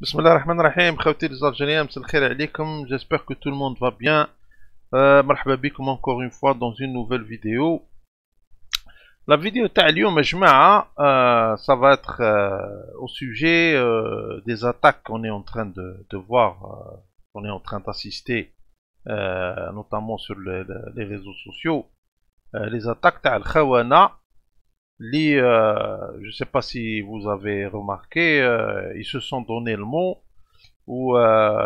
Bismillah ar-Rahman ar-Rahim, khawti les Algériens, m'sal khair alaykoum, j'espère que tout le monde va bien. Marhaba bikoum encore une fois dans une nouvelle vidéo. La vidéo تاع اليوم يا جماعة, ça va être au sujet des attaques qu'on est en train de voir, qu'on est en train d'assister, notamment sur les réseaux sociaux. Les attaques تاع الخونة, je ne sais pas si vous avez remarqué, ils se sont donné le mot où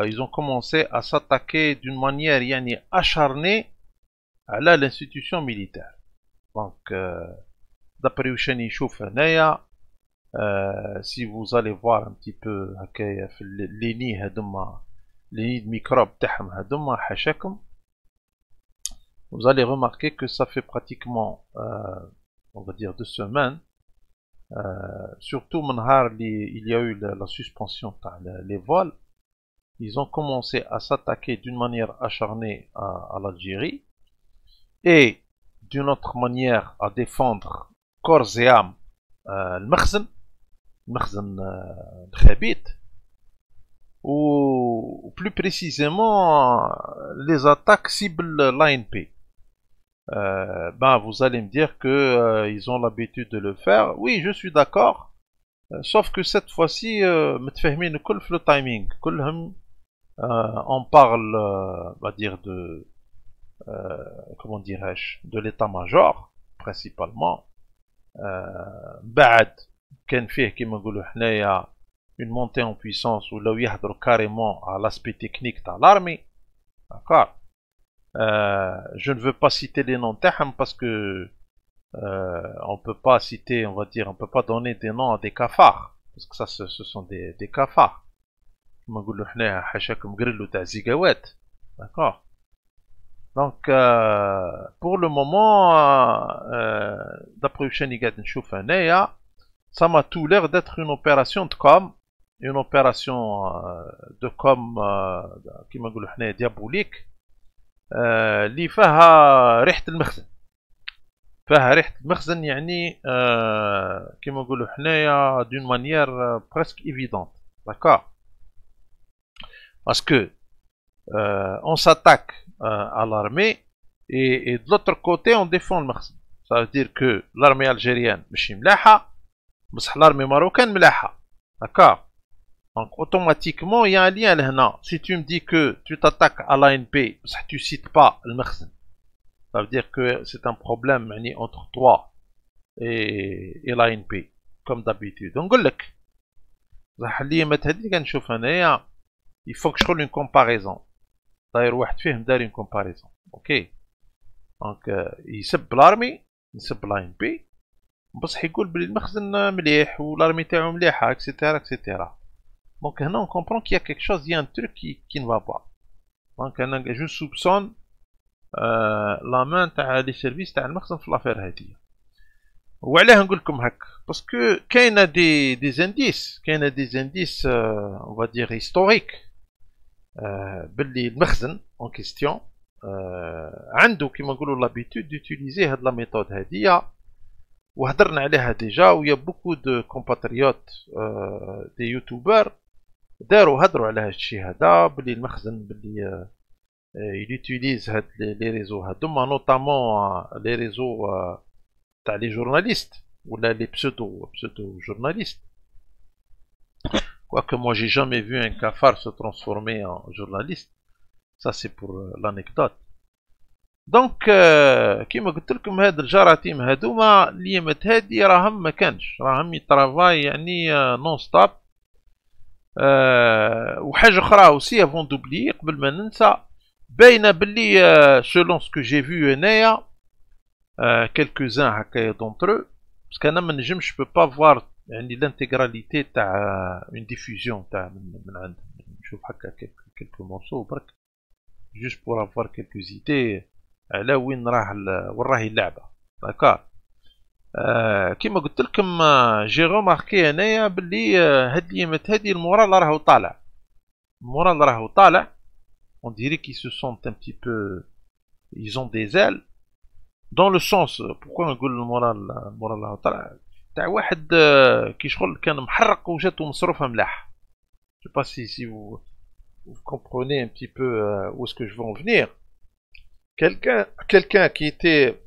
ils ont commencé à s'attaquer d'une manière yani, acharnée à l'institution militaire. Donc, d'après Ouchani Chouf Naya, si vous allez voir un petit peu les nids de microbes vous allez remarquer que ça fait pratiquement, on va dire, 2 semaines, surtout il y a eu la suspension des vols. Ils ont commencé à s'attaquer d'une manière acharnée à l'Algérie et d'une autre manière à défendre corps et âme le Makhzen Khabit, ou plus précisément les attaques ciblent l'ANP. Vous allez me dire que ils ont l'habitude de le faire. Oui, je suis d'accord. Sauf que cette fois-ci, متفاهمين الكل في le timing. كلهم on parle, on va dire comment dirais-je, de l'état-major principalement. بعد كان فيه كما نقولوا حنايا une montée en puissance ولاو يهضروا carrément à l'aspect technique تاع l'armée. D'accord. Je ne veux pas citer les noms تاعهم parce que on peut pas citer, on va dire, on peut pas donner des noms à des cafards parce que ça ce sont des cafards. كما نقولوا حنايا حاشاكم قرلو تاع زيكاوات. D'accord. Donc pour le moment, d'après Ouchani قاعد نشوف هنايا, ça m'a tout l'air d'être une opération de com, une opération de com كما نقولوا حنايا diabolique, اللي فيها ريحة المخزن. فيها ريحة المخزن يعني كما نقولوا حنايا d'une manière presque évidente. D'accord. Parce que on s'attaque à l'armée et de l'autre côté on défend le Makhzen. Ça veut dire que l'armée algérienne ماشي ملاحة, بصح l'armée marocaine ملاحة. D'accord. Donc automatiquement il y a un lien là. Si tu me dis que tu t'attaques à l'ANP, بصح tu cites pas le Makhzen, ça veut dire que c'est un problème entre toi et l'ANP comme d'habitude. نقول لك بصح اللي ما تهدي كنشوف انايا il faut que je fasse une comparaison. داير واحد فيهم داير une comparaison. اوكي. دونك يسب لارمي, يسب لاين بي, بصح يقول بلي المخزن مليح والارمي تاعو مليحه اكسيتيرا اكسيتيرا. دونك هنا on comprend qu'il y a quelque chose, il y a un truc qui ne va pas. دونك انا جو soupçonne لا مان تاع لي سيرفيس تاع المخزن في لافير هادي. وعلاه نقول لكم هكا باسكو كاينه دي زانديس, كاينه دي زانديس on va dire historique, باللي المخزن en question عنده كيما نقولوا لابيتود ديوتيليزي هاد لا ميثود هادية, وهضرنا عليها ديجا, ويا بوكو دو كومباتريوت دي يوتيوبر هضروا على هاد الشيء هذا, بلي المخزن بلي يوتيليز هاد لي ريزو هادوما, نوتامون لي ريزو تاع لي جورناليست ولا لي بسودو journalistes. Quoique moi j'ai jamais vu un cafard se transformer en journaliste, ça c'est pour l'anecdote. Donc كيما قلت لكم هاد الجراثيم هادوما اليامات هادي راهم ما كانش, راهم يترافاي يعني نون ستوب. وحاجه اخرى اوسي افون دوبلي قبل ما ننسى, باينه باللي selon ce que j'ai vu هنايا quelques-uns هكايا d'entre eux, parce qu'انا ما نجمش, je peux pas voir يعني l'intégralité تاع une diffusion تاع من عند, نشوف هكا quelques morceaux برك juste pour avoir quelques idées على وين راهي اللعبه. داكار. كيما قلت لكم جي روماركي انايا باللي هاد الايامات هادي المورال راهو طالع, المورال راهو طالع. on dirait qu'ils se sentent un petit peu, ils ont des ailes dans le sens, pourquoi نقول المورال راهو طالع, تاع واحد كي شغل كان محرق وجاتو مصروفه ملاح. Je sais pas si vous comprenez un petit peu où est-ce que je veux en venir. Quelqu'un qui était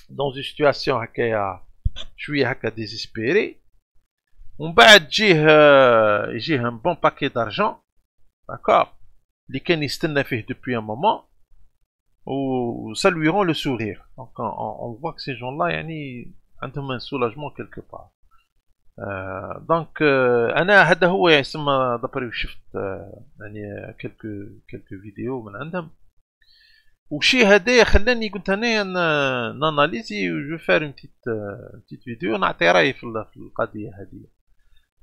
dans une situation هكايا شوية هكا désespéré, ومن بعد يجيه un bon paquet d'argent, d'accord, اللي كان يستنى فيه depuis un moment, ou ça lui rend le sourire. Donc on voit que ces gens-là يعني عندهم un soulagement quelque part. دونك انا هذا هو يسمى دابري وشفت يعني كلكو فيديو من عندهم، وشي هذايا خلاني قلت انايا ناناليزي و جو فار اون بتيت فيديو نعطي رايي في القضيه هذه.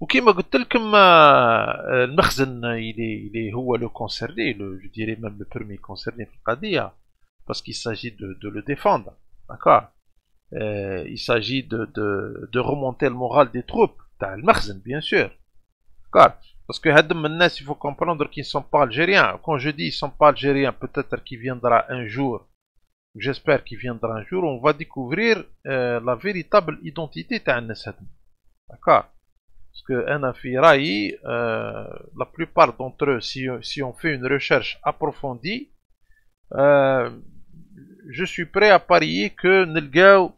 وكيما قلت لكم المخزن اللي هو لو كونسيرني، جو ديري ميم لو برومي كونسيرني في القضيه، باسكو il s'agit de le défendre, d'accord. Il s'agit de remonter le moral des troupes, المخزن bien sûr, d'accord. Parce que il faut comprendre qu'ils ne sont pas algériens. Quand je dis ils ne sont pas algériens, peut-être qu'il viendra un jour, j'espère qu'il viendra un jour, on va découvrir la véritable identité de d'accord. Parce que la plupart d'entre eux, si on fait une recherche approfondie, je suis prêt à parier que نلقاو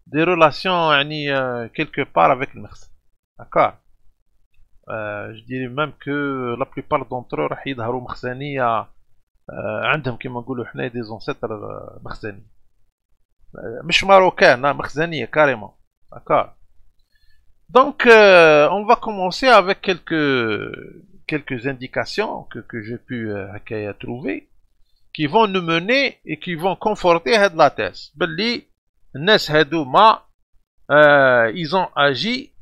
des relations quelque part avec le Mexique, d'accord. Je dirais même que la plupart d'entre eux راح يظهروا مخزنية عندهم كما نقولوا حنا des ancêtres مخزنية، مش ماروكان، مخزنية carrément, d'accord. Donc on va commencer avec quelques indications que j'ai pu trouver, qui vont nous mener et qui vont conforter la thèse. باللي الناس هادوما ils ont agi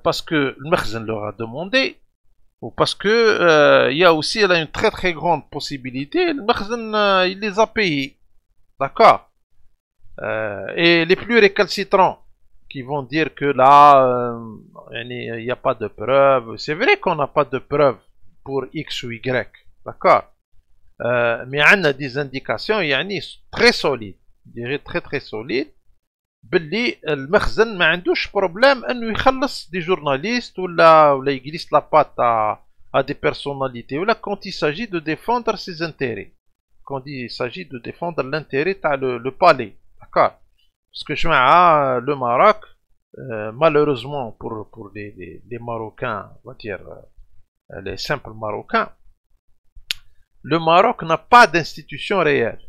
parce que le Mekhzen leur a demandé, ou parce que il y a aussi là, une très grande possibilité, le Mekhzen il les a payés, d'accord. Et les plus récalcitrants qui vont dire que là il n'y a pas de preuves, c'est vrai qu'on n'a pas de preuves pour X ou Y, d'accord. Mais on a des indications très solides, je dirais très solides, باللي المخزن ما عندوش بروبليم انه يخلص دي جورناليست ولا يجلس لاباط à des personnalités ولا quand il s'agit de défendre ses intérêts, quand il s'agit de défendre l'intérêt تاع le palais, d'accord. Parce que je vois le Maroc, malheureusement pour les Marocains, on va dire les simples Marocains, le Maroc n'a pas d'institution réelle.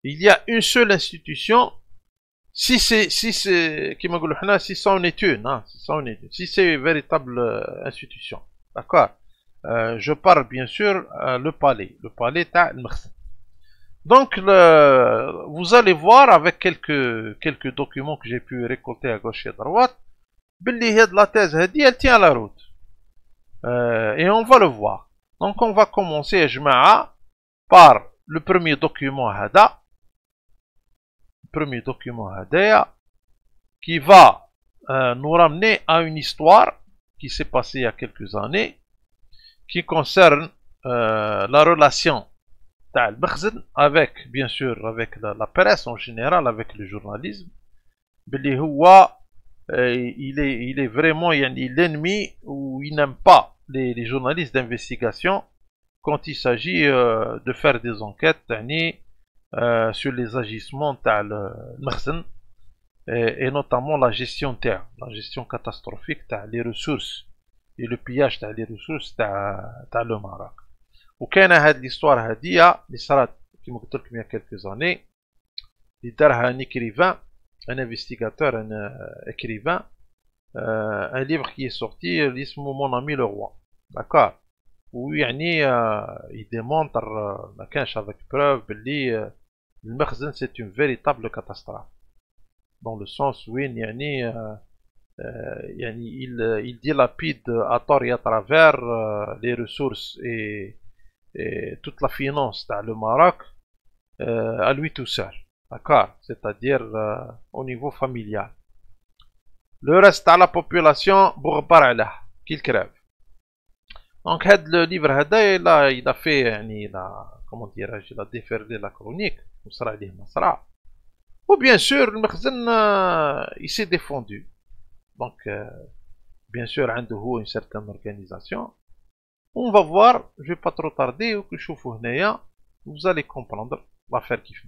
Il y a une seule institution. Si c'est si c'en est une, si c'est une véritable institution, d'accord. Je parle bien sûr le palais تاع المخزن. Donc vous allez voir avec quelques documents que j'ai pu récolter à gauche et à droite, باللي هاد la thèse هادي elle tient la route, et on va le voir. Donc on va commencer جماعة par le premier document هذا. Premier document هدايا qui va nous ramener à une histoire qui s'est passée il y a quelques années, qui concerne la relation تاع المخزن avec, bien sûr, avec la presse en général, avec le journalisme. باللي هو il est vraiment l'ennemi, ou il n'aime pas les journalistes d'investigation quand il s'agit de faire des enquêtes sur les agissements تاع المخزن, et notamment la gestion catastrophique تاع les ressources et le pillage تاع les ressources تاع le Maroc. وكان هاد l'histoire هادية اللي صارت كما قلت لكم il y a quelques années, اللي دارها un écrivain, un investigateur, un écrivain, un livre qui est sorti اسمه Mon ami le roi, d'accord. où il démontre ما كانش avec preuve باللي المخزن c'est une véritable catastrophe, dans le sens où il dilapide à tort et à travers les ressources et toute la finance dans le Maroc à lui tout seul, d'accord, c'est-à-dire au niveau familial. Le reste de la population بغبر عليه qu'il crève. Donc le livre هذا il a fait comment dirais-je, il a déferlé la chronique وصرا عليه ما صرا. Ou bien sûr le Mekhzen il s'est défendu. Donc bien sûr عنده هو une certaine organisation, On va voir, je vais pas trop tarder, vous allez comprendre l'affaire qui fait.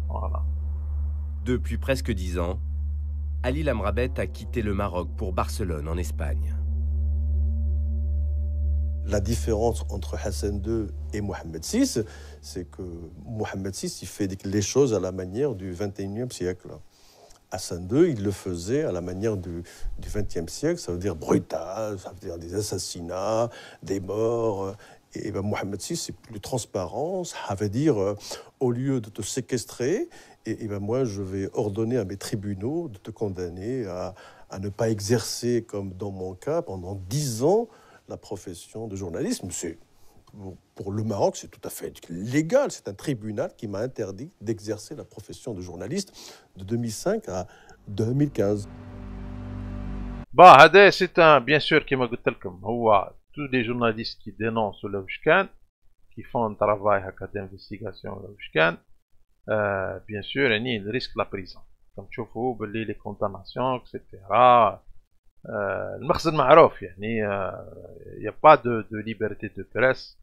Voilà. Depuis presque 10 ans, Ali Lamrabet a quitté le Maroc pour Barcelone, en Espagne. La différence entre Hassan II et Mohammed VI, c'est que Mohammed VI, il fait les choses à la manière du XXIe siècle. Hassan II, il le faisait à la manière du XXe siècle, ça veut dire brutal, ça veut dire des assassinats, des morts. Et ben Mohammed VI, c'est plus transparent, ça veut dire, au lieu de te séquestrer, et ben moi, je vais ordonner à mes tribunaux de te condamner à ne pas exercer, comme dans mon cas, pendant 10 ans, la profession de journalisme. Pour le Maroc, c'est tout à fait légal. C'est un tribunal qui m'a interdit d'exercer la profession de journaliste de 2005 à 2015. Bah, c'est un, bien sûr, qui m'a dit tous les journalistes qui dénoncent le Wishkan, qui font un travail d'investigation le Wishkan, bien sûr, ils risquent la prison. Comme tu vois, les condamnations, etc. المخزن معروف يعني il n'y a pas de liberté de presse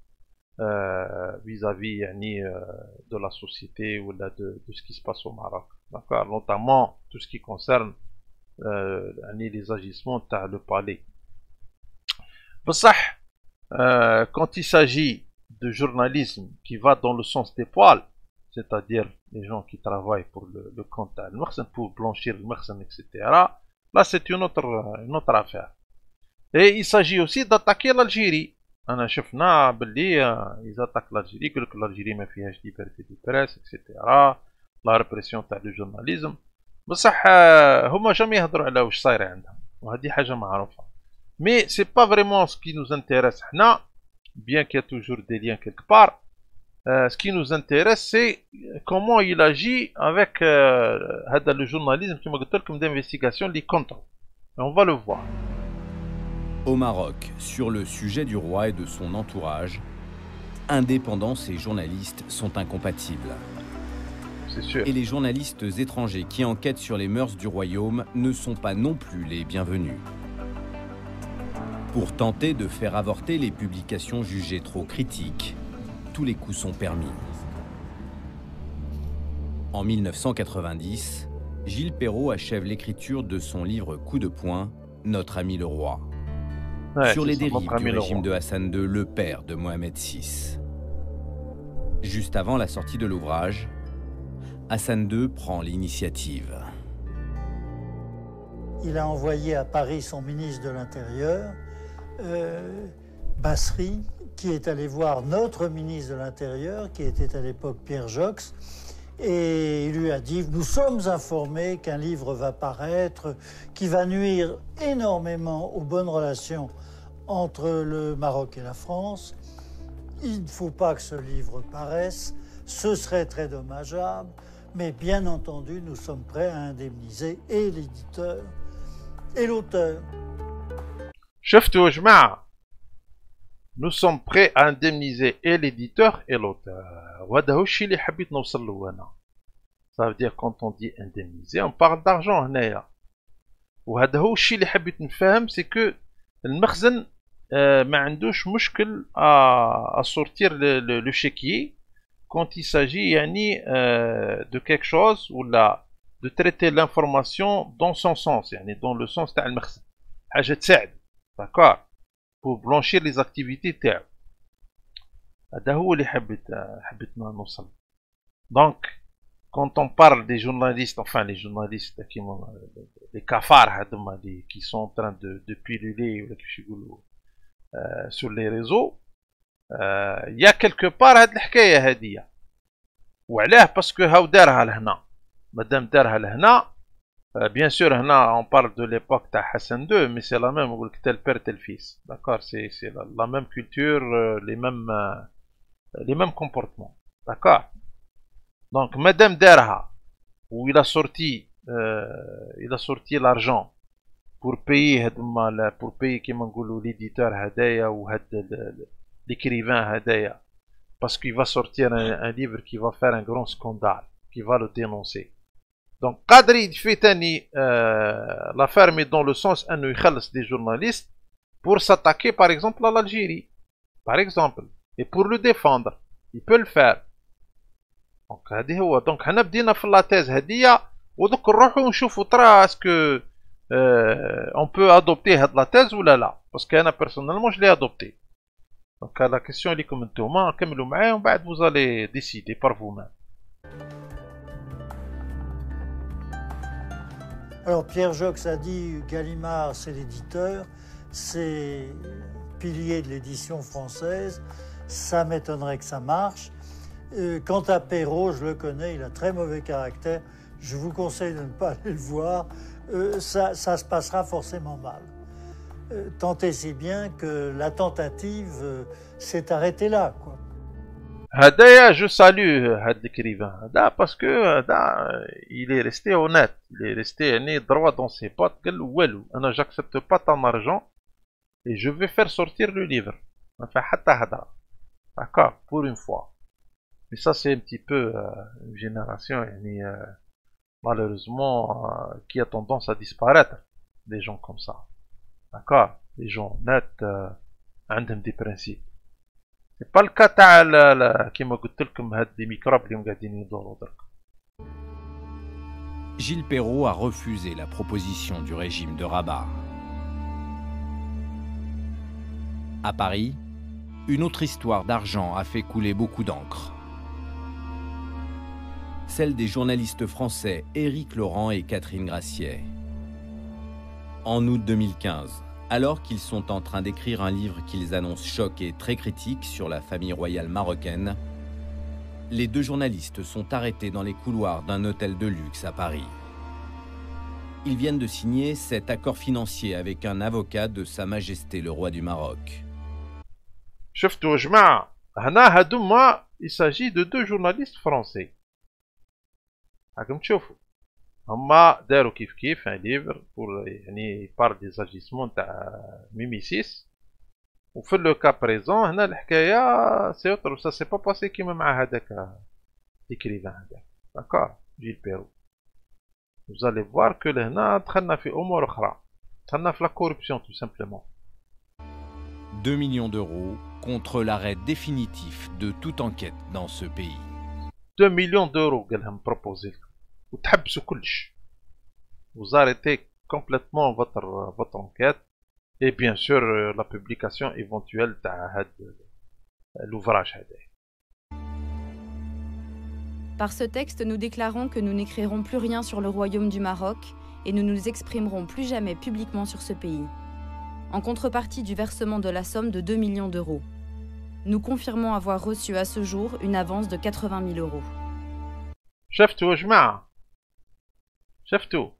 vis-à-vis يعني de la société ou de ce qui se passe au Maroc, d'accord, notamment tout ce qui concerne les agissements dans le palais. بصح quand il s'agit de journalisme qui va dans le sens des poils, c'est-à-dire les gens qui travaillent pour le compte de المخزن pour blanchir le المخزن, etc. Là, c'est une autre affaire. Et il s'agit aussi d'attaquer l'Algérie. أنا شفنا باللي ils attaquent l'Algérie, يقول لك l'Algérie ما فيهاش liberté de presse, etc. La répression تاع le journalisme. بصح هما jamais يهضروا على واش صاير عندهم، وهذه حاجة معروفة. Mais c'est pas vraiment ce qui nous intéresse حنا, bien qu'il y a toujours des liens quelque part. Ce qui nous intéresse, c'est comment il agit avec le journalisme qui m'a dit comme d'investigation, les contrôles. On va le voir. Au Maroc, sur le sujet du roi et de son entourage, indépendance et journalistes sont incompatibles. C'est sûr. Et les journalistes étrangers qui enquêtent sur les mœurs du royaume ne sont pas non plus les bienvenus. Pour tenter de faire avorter les publications jugées trop critiques, tous les coups sont permis. En 1990, Gilles Perrault achève l'écriture de son livre Coup de poing, Notre ami le roi, sur les dérives du régime de Hassan II, le père de Mohamed VI. Juste avant la sortie de l'ouvrage, Hassan II prend l'initiative. Il a envoyé à Paris son ministre de l'Intérieur, Bassery, qui est allé voir notre ministre de l'Intérieur, qui était à l'époque Pierre Jox, et il lui a dit « Nous sommes informés qu'un livre va paraître qui va nuire énormément aux bonnes relations entre le Maroc et la France. Il ne faut pas que ce livre paraisse, ce serait très dommageable, mais bien entendu, nous sommes prêts à indemniser et l'éditeur et l'auteur. » شفتوا جماعة, nous sommes prêts à indemniser et l'éditeur et l'auteur. وهذا هو الشيء اللي حبيت نوصل له أنا. Ça veut dire quand on dit indemniser, on parle d'argent هنايا. وهذا هو الشيء اللي حبيت نفهم, c'est que المخزن ما عندوش مشكل à sortir le chéquier quand il s'agit يعني de quelque chose ou là de traiter l'information dans son sens, يعني dans le sens تاع المخزن. حاجة تساعد, d'accord, pour blanchir les activités تاعو. هذا هو اللي حبيت نوصل. Donc quand on parle des journalistes, enfin les journalistes qui les cafards qui sont en train de pulluler sur les réseaux, il y a quelque part هاد الحكاية هادية. وعلاه باسكو هاو دارها لهنا. مادام دارها لهنا, bien sûr هنا on parle de l'époque تاع Hassan II, mais c'est la même, يقولك tel père tel fils. D'accord, c'est la même culture, les mêmes comportements. D'accord. Donc, Madame Derha, où il a sorti l'argent pour payer l'éditeur Hadaya ou l'écrivain Hadaya, parce qu'il va sortir un livre qui va faire un grand scandale, qui va le dénoncer. Donc, Qadri fait l'affaire, mais dans le sens où il khalas des journalistes, pour s'attaquer par exemple à l'Algérie, par exemple, et pour le défendre. Il peut le faire. Donc هذه هو. Donc حنا بدينا في لا thèse هذيا ودوك نروحو نشوفو ترى اسكو on peut adopter هاد لا thèse ولا لا. parce que انا personnellement je l'ai adopté. Donc la question ليكم نتوما كملوا معايا ومن بعد vous allez décider par vous-même. Alors Pierre Jox a dit Gallimard c'est l'éditeur, c'est pilier de l'édition française, ça m'étonnerait que ça marche. Quant à Perrault, je le connais, il a très mauvais caractère, je vous conseille de ne pas aller le voir, ça se passera forcément mal. Tant et si bien que la tentative s'est arrêtée là, quoi. Hadaya, je salue Had l'écrivain, parce que il est resté honnête, il est resté droit dans ses pattes. J'accepte pas ton argent et je vais faire sortir le livre. Enfin, d'accord, pour une fois. Mais ça, c'est un petit peu une génération, malheureusement, qui a tendance à disparaître. Des gens comme ça. D'accord, les gens honnêtes, ont des principes. C'est pas le cas تاع كيما قلت لكم هاد دي ميكروب اللي قاعدين يدوروا درك. Gilles Perrault a refusé la proposition du régime de Rabat. À Paris, une autre histoire d'argent a fait couler beaucoup d'encre. Celle des journalistes français Éric Laurent et Catherine Graciet. En août 2015, alors qu'ils sont en train d'écrire un livre qu'ils annoncent choc et très critique sur la famille royale marocaine, les deux journalistes sont arrêtés dans les couloirs d'un hôtel de luxe à Paris. Ils viennent de signer cet accord financier avec un avocat de Sa Majesté le roi du Maroc. شفتوا يا جماعة هنا هادوما il s'agit de deux journalistes français. راكم تشوفوا هما داروا كيف un livre pour يعني parle des agissements تاع Mimi 6 وفي لو كا بريزون هنا الحكاية سي اوتر سا سي با باسي كيما مع هذاك l'écrivain هذاك داكور جيل بيرو. Vous allez voir que لهنا دخلنا في أمور أخرى دخلنا في la corruption tout simplement. 2 millions d'euros contre l'arrêt définitif de toute enquête dans ce pays. 2 millions d'euros قالهم proposé لكم وتحبسوا كلش. Vous arrêtez complètement votre enquête et bien sûr la publication éventuelle تاع هاد l'ouvrage هذا. Par ce texte, nous déclarons que nous n'écrirons plus rien sur le royaume du Maroc et nous nous exprimerons plus jamais publiquement sur ce pays. En contrepartie du versement de la somme de 2 millions d'euros. Nous confirmons avoir reçu à ce jour une avance de 80 000 euros. شفتوا يا جماعة شفتوا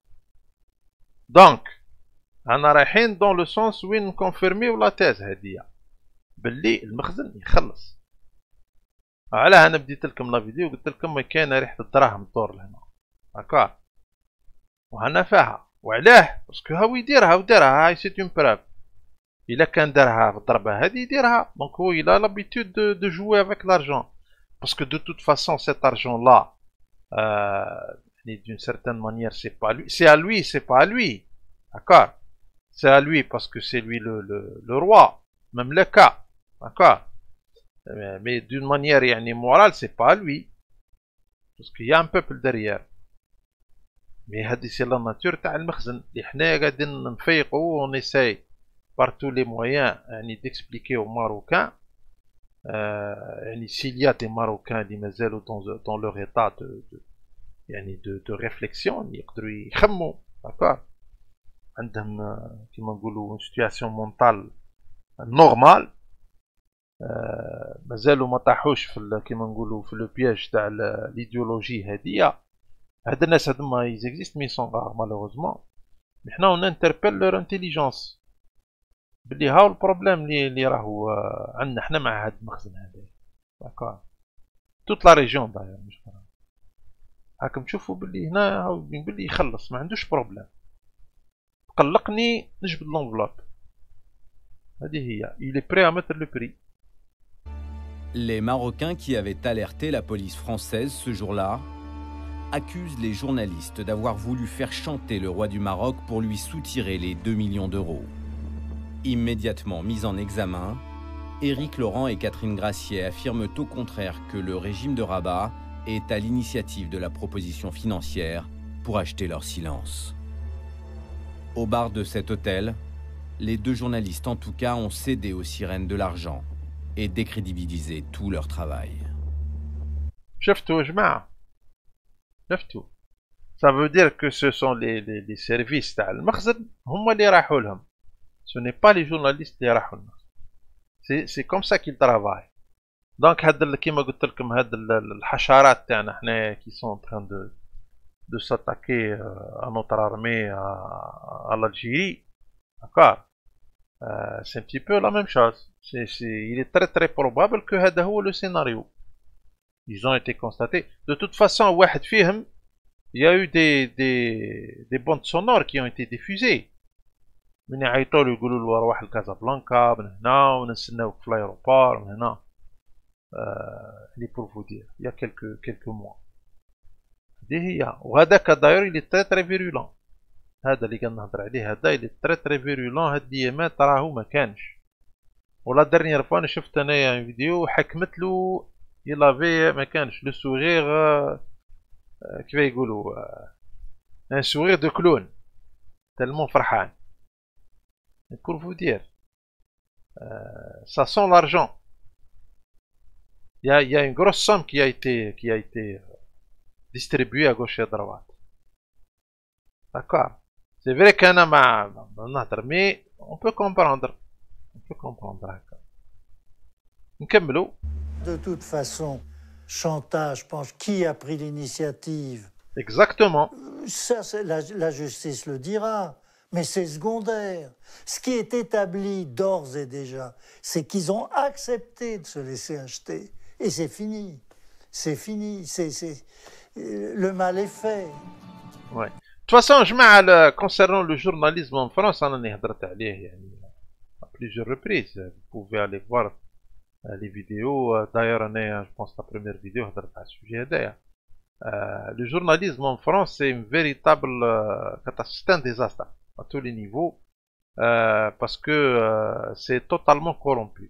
دونك أنا رايحين dans le sens وين نكونفيرميو لا تيز هادية باللي المخزن يخلص. علاه أنا بديت لكم لا فيديو قلت لكم ما كاينة ريحة الدراهم تدور لهنا هاكا وهنا فيها وعلاه باسكو هاو يديرها ودارها هاي سيت اون بروف. إلا كان دارها في الضربة هادي يديرها دونك هو il a l'habitude de jouer avec l'argent parce que de toute façon cet argent là d'une certaine manière c'est pas lui, c'est à lui, c'est pas à lui, d'accord, c'est à lui parce que c'est lui le roi, même le cas, d'accord, mais d'une manière morale c'est pas à lui parce qu'il y a un peuple derrière. mais هذه c'est la nature تاع المخزن اللي حنا قاعدين نفيقوا on essaye par tous les moyens d'expliquer aux Marocains s'il y a des Marocains qui مازالوا dans leur état de réflexion يقدروا يخموا d'accord عندهم كيما نقولوا une situation mentale normale مازالوا ما طاحوش في كيما نقولوا في لو بياج تاع l'idéologie هذه. هاد الناس هادوما ils existent mais ils sont rares malheureusement. mais حنا on interpelle leur intelligence بلي هاو البروبليم اللي راهو عندنا حنا مع هاد المخزن هذا داكور توت لا ريجيون داير مش فرا. هاكم تشوفوا بلي هنا هاو بلي يخلص ما عندوش بروبليم. قلقني نجبد لونفلوب هذه هي il est prêt à mettre le prix. Les Marocains qui avaient alerté la police française ce jour-là accusent les journalistes d'avoir voulu faire chanter le roi du Maroc pour lui soutirer les 2 millions d'euros. Immédiatement mis en examen, Éric Laurent et Catherine Graciet affirment au contraire que le régime de Rabat est à l'initiative de la proposition financière pour acheter leur silence. Au bar de cet hôtel, les deux journalistes en tout cas ont cédé aux sirènes de l'argent et décrédibilisé tout leur travail. شفتوا جماعة شفتوا ça veut dire que ce sont les services تاع المخزن هما اللي راحوا لهم. Ce n'est pas les journalistes اللي راحوا لهم. C'est comme ça qu'ils travaillent. Donc هاد كيما قلت لكم هاد الحشرات تاعنا حنا qui sont en train de s'attaquer à notre armée à l'Algérie. D'accord. C'est un petit peu la même chose. Il est très très probable que هذا هو le scénario. Ils ont été constatés. De toute façon, واحد فيهم, il y a eu des bandes sonores qui ont été diffusées. من يعيطوا له يقولوا له روح لكازابلانكا من هنا ونستناوك في الايروبور من هنا. pour vous dire, il y a quelques mois. هذه هي. وهذاك داير il est très très virulent. هذا اللي كنهضر عليه هذا il est très très virulent. هاد اليامات راهو ما كانش. ولا dernière fois انا شفت انايا فيديو حكمت له il avait ما كانش le sourire كيف يقولوا un sourire de clown tellement فرحان. Pour vous dire, ça sent l'argent. Il y a une grosse somme qui a été distribuée à gauche et à droite. D'accord. C'est vrai qu'il y en a mais on peut comprendre. On peut comprendre. De toute façon, chantage, je pense, qui a pris l'initiative? Exactement. Ça, la justice le dira. Mais c'est secondaire. Ce qui est établi d'ores et déjà, c'est qu'ils ont accepté de se laisser acheter. Et c'est fini. C'est fini. Le mal est fait. Ouais. De toute façon, concernant le journalisme en France, on en a parlé à plusieurs reprises. Vous pouvez aller voir les vidéos. D'ailleurs, je pense que la première vidéo à ce sujet. Le journalisme en France, c'est une véritable catastrophe, c'est un désastre à tous les niveaux, parce que c'est totalement corrompu.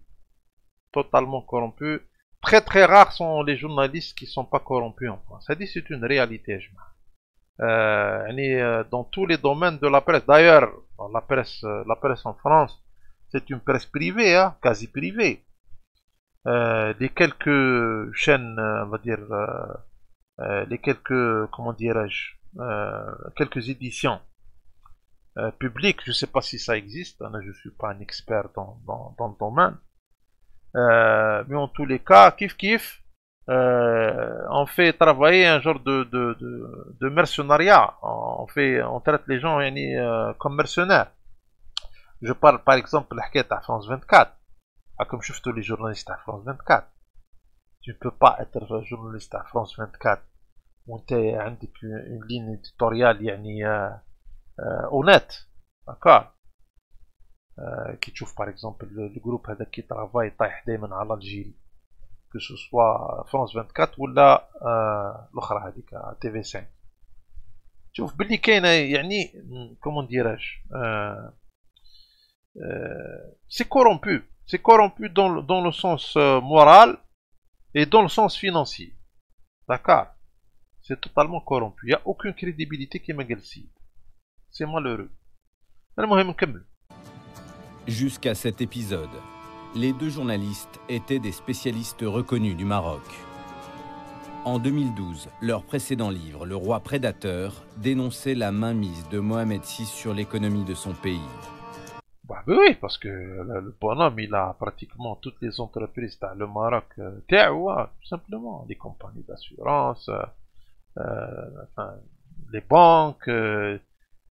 Totalement corrompu. Très très rares sont les journalistes qui ne sont pas corrompus en France. C'est une réalité. Dans tous les domaines de la presse. D'ailleurs, la presse en France, c'est une presse privée, hein, quasi privée. Les quelques chaînes, on va dire, les quelques, comment dirais-je, quelques éditions publiques, je ne sais pas si ça existe, je ne suis pas un expert dans le domaine, mais en tous les cas, kiff, on fait travailler un genre de mercenariat, on traite les gens comme mercenaires. Je parle par exemple de la à France 24, comme je fais tous les journalistes à France 24. Tu ne peux pas être journaliste à France 24 où tu as une ligne éditoriale honnête, d'accord, qui trouve par exemple le groupe qui travaille à l'Algérie, que ce soit France 24 ou l'autre TV5. Tu vois, باللي كاينه comment dirais-je, c'est corrompu dans le sens moral et dans le sens financier. D'accord. C'est totalement corrompu. Il n'y a aucune crédibilité qui m'a gagné. C'est malheureux. Jusqu'à cet épisode, les deux journalistes étaient des spécialistes reconnus du Maroc. En 2012, leur précédent livre, Le Roi Prédateur, dénonçait la mainmise de Mohamed VI sur l'économie de son pays. Bah oui, parce que le bonhomme, il a pratiquement toutes les entreprises dans le Maroc, tout simplement, les compagnies d'assurance, les banques,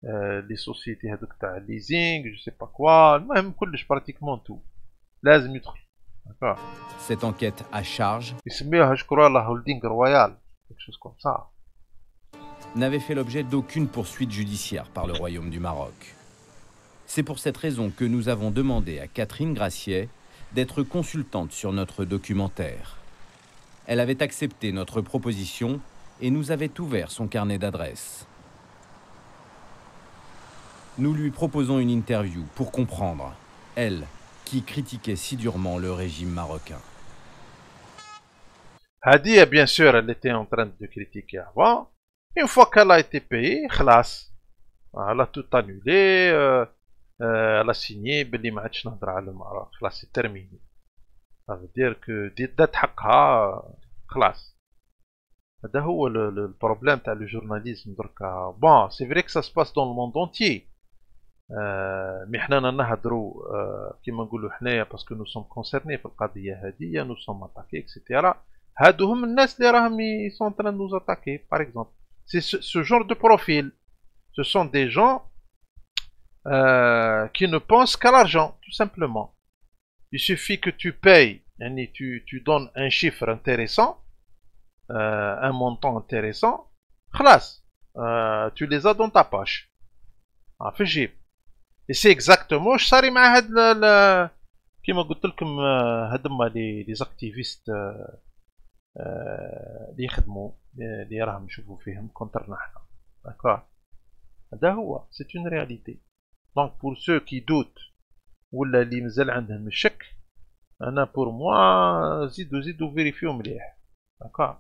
les sociétés de leasing, je sais pas quoi, même pratiquement tout. لازم يدخل. D'accord. Cette enquête à charge je crois la holding royale, quelque chose comme ça, n'avait fait l'objet d'aucune poursuite judiciaire par le Royaume du Maroc. C'est pour cette raison que nous avons demandé à Catherine Graciet d'être consultante sur notre documentaire. Elle avait accepté notre proposition et nous avait ouvert son carnet d'adresses. Nous lui proposons une interview pour comprendre. elle, qui critiquait si durement le régime marocain. Hadi, bien sûr, elle était en train de critiquer avant. Une fois qu'elle a été payée, خلاص. Elle a tout annulé. Elle a signé باللي ما عادش نهضر على المعركة. خلاص, c'est terminé. Ça veut dire que دات حقها خلاص. هذا هو البروبليم تاع لو جورناليزم دركا. Bon, c'est vrai que ça se passe dans le monde entier. مي حنا نهضروا كيما نقولوا حنايا باسكو نو سوم كونسيرني في القضيه هذه نو سوم اتاكي اكسيتيرا. هادو هم الناس اللي راهم يسون تران نوز اتاكي باغ اكزومبل. سي سو جور دو بروفيل. Ce sont des gens qui ne pensent qu'à l'argent, tout simplement. Il suffit que tu payes, tu donnes un chiffre intéressant, un montant intéressant, خلاص, tu les as dans ta poche. في الجيب. Et c'est exactement واش صاري مع هاد كيما قلت لكم هادما لي زاكتيفيست اللي يخدموا اللي راهم نشوفوا فيهم كونترنا حنا. داكور. هذا هو c'est une réalité. Donc pour ceux qui doutent ولا اللي مازال عندهم الشك, انا pour moi زيدوا فيريفيو مليح. داكور.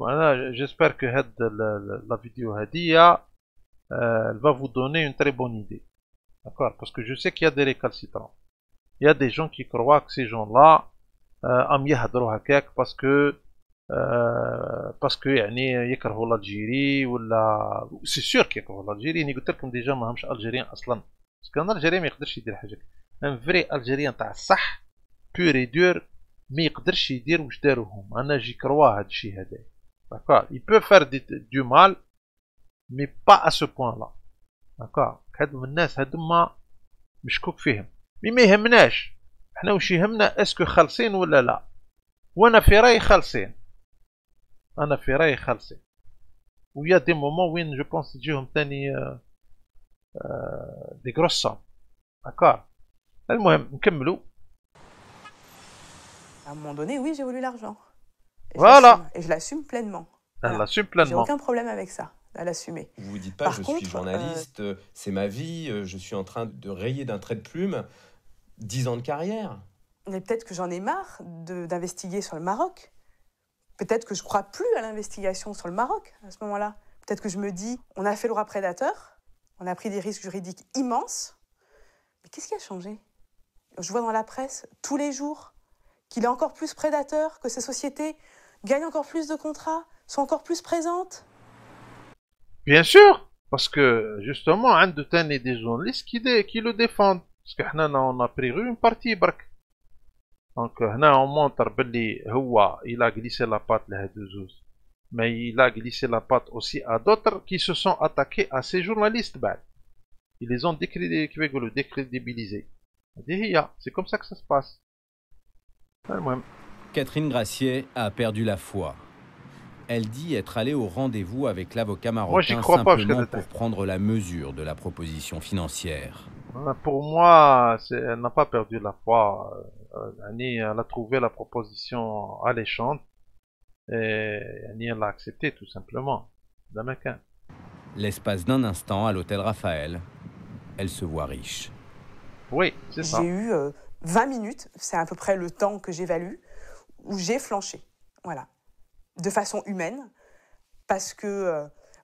انا j'espère que هاد la vidéo هادية elle va vous donner une très bonne idée. D'accord? Parce que je sais qu'il y a des récalcitrants. Il y a des gens qui croient que ces gens-là am يهضروا هكاك parce que يعني يكرهوا الالجيري ولا سي سور كيكرهوا الالجيري. اني قلت لكم ديجا ماهمش الجيريان اصلا, باسكو انا الجيري ما يقدرش يدير حاجه. ان فري الجيريان تاع الصح بور دور ما يقدرش يدير واش داروا هم. انا جي كروا هذا الشيء هذا. داكور. il peut faire du mal mais pas à ce point là. داكور. هادو الناس هادوما مشكوك فيهم. مي ما يهمناش حنا واش يهمنا اسكو خالصين ولا لا. وانا في رايي خالصين. انا في رايي خالصين. ويا دي مومون وين جو بونس تجيهم ثاني دي غروس سام. داكور. المهم نكملوا. À un moment donné, oui, j'ai voulu l'argent. Voilà. Et je l'assume pleinement. Elle l'assume pleinement. J'ai aucun problème avec ça, à l'assumer. Vous vous dites pas, je suis journaliste, c'est ma vie, je suis en train de rayer d'un trait de plume 10 ans de carrière. Mais peut-être que j'en ai marre d'investiguer sur le Maroc. Peut-être que je crois plus à l'investigation sur le Maroc à ce moment-là. Peut-être que je me dis, on a fait le roi prédateur, on a pris des risques juridiques immenses. Mais qu'est-ce qui a changé? Je vois dans la presse tous les jours qu'il est encore plus prédateur, que ces sociétés gagnent encore plus de contrats, sont encore plus présentes. Bien sûr, parce que justement, un de des journalistes qui le défendent. Parce que on a pris une partie برك. Donc on montre باللي هو il a glissé la patte لهاد زوز. Mais il a glissé la patte aussi à d'autres qui se sont attaqués à ces journalistes بعد. Ils les ont décrédibilisés. C'est comme ça que ça se passe. Catherine Gracier a perdu la foi. Elle dit être allée au rendez-vous avec l'avocat marocain simplement pour prendre la mesure de la proposition financière. Pour moi, elle n'a pas perdu la foi. Elle a trouvé la proposition alléchante et elle l'a acceptée tout simplement. L'espace d'un instant, à l'hôtel Raphaël, elle se voit riche. Oui, c'est ça. J'ai eu 20 minutes, c'est à peu près le temps que j'évalue, où j'ai flanché. Voilà. De façon humaine, parce que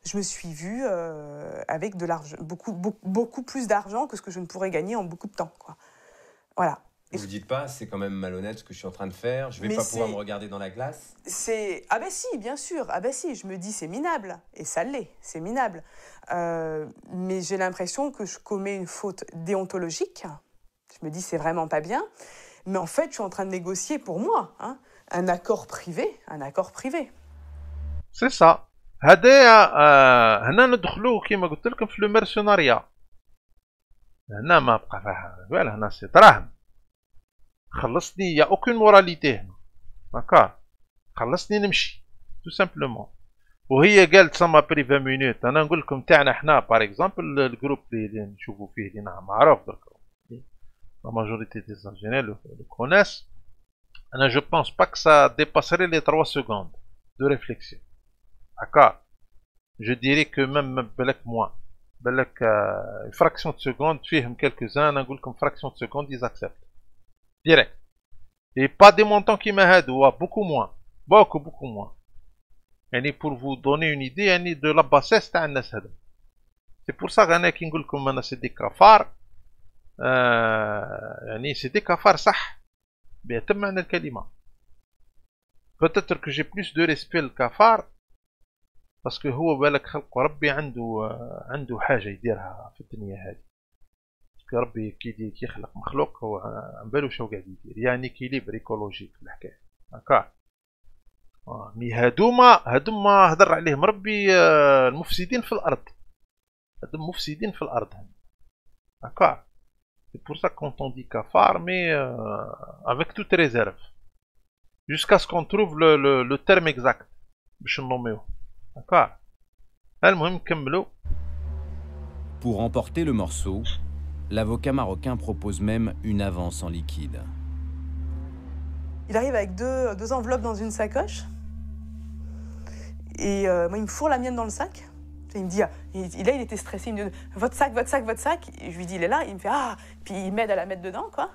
je me suis vue avec de l'argent, beaucoup plus d'argent que ce que je ne pourrais gagner en beaucoup de temps, quoi. Voilà. Vous vous dites pas, c'est quand même malhonnête ce que je suis en train de faire, je vais pas pouvoir me regarder dans la glace? Ah ben si, bien sûr, ah ben si, je me dis c'est minable, et ça l'est, c'est minable. Mais j'ai l'impression que je commets une faute déontologique, je me dis c'est vraiment pas bien, mais en fait je suis en train de négocier pour moi, hein, un accord privé, C'est ça. هذا هنا ندخلوا كيما قلت لكم في المرسوناريا. هنا ما بقى فيها هنا سي دراهم. خلصني يا اوكين موراليتي هنا. داكار. خلصني نمشي. تو سامبلومون. وهي قالت سما بري 20 مينوت. انا نقول لكم تاعنا حنا باغ اكزومبل الجروب اللي نشوفوا فيه اللي معروف درك. La majorité des Algériens le connaissent. Je ne pense pas que ça dépasserait les 3 secondes de réflexion. D'accord. Je dirais que même moins. بالك fraction de seconde فيهم quelques-uns نقول لكم fraction de seconde ils acceptent direct et pas des montants كيما هادو beaucoup moins beaucoup moins يعني pour vous donner une idée يعني de la bassesse تاع الناس هذا c'est pour ça انا كي نقول لكم انا سي دي كفار يعني سي دي كفار صح بأتم معنى الكلمة peut-être que j'ai plus de respect للكفار باسكو هو بالك خلق ربي عنده حاجة يديرها في الدنيا هذه باسكو ربي كي يخلق مخلوق هو عن بالو شو قاعد يدير يعني كيليبر ايكولوجيك في الحكاية هكا مي هادوما هدر عليهم ربي المفسدين في الأرض هادوما مفسدين في الأرض هكا c'est pour ça quand on dit cafard mais avec toute réserve jusqu'à ce qu'on trouve le terme exact باش نوميوه d'accord المهم نكملو. Pour emporter le morceau, l'avocat marocain propose même une avance en liquide. Il arrive avec deux enveloppes dans une sacoche. Et moi, il me fourre la mienne dans le sac. Et il me dit, là, il était stressé. Il me dit, votre sac. Et je lui dis, il est là. Il me fait, ah. Puis il m'aide à la mettre dedans, quoi.